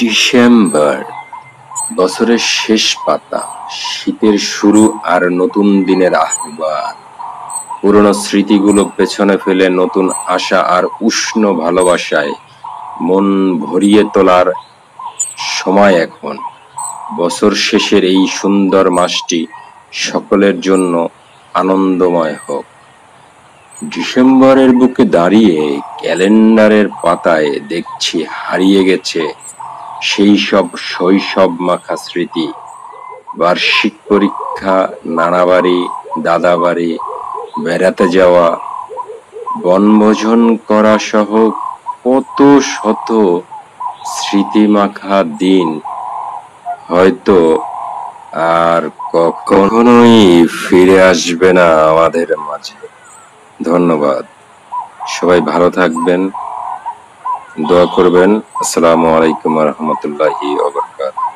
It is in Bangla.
ডিসেম্বর, বছরের শেষ পাতা, শীতের শুরু আর নতুন দিনের আহ্বান। পুরনো স্মৃতিগুলো পেছনে ফেলে নতুন আশা আর উষ্ণ ভালোবাসায় মন ভরিয়ে তোলার সময় এখন। বছর শেষের এই সুন্দর মাসটি সকলের জন্য আনন্দময় হোক। ডিসেম্বরের বুকে দাঁড়িয়ে ক্যালেন্ডারের পাতায় দেখছি হারিয়ে গেছে সেই সব শৈশব মাখা স্মৃতি। বার্ষিক পরীক্ষা, নানা বাড়ি, দাদা বাড়ি, বেড়াতে যাওয়া, বনভোজন করা সহ কত শত স্মৃতি মাখা দিন হয়তো আর কখনোই ফিরে আসবে না আমাদের মাঝে। ধন্যবাদ। সবাই ভালো থাকবেন, দোয়া করবেন। আসসালামু আলাইকুম ওয়া রাহমাতুল্লাহি ওয়া বারাকাতুহু।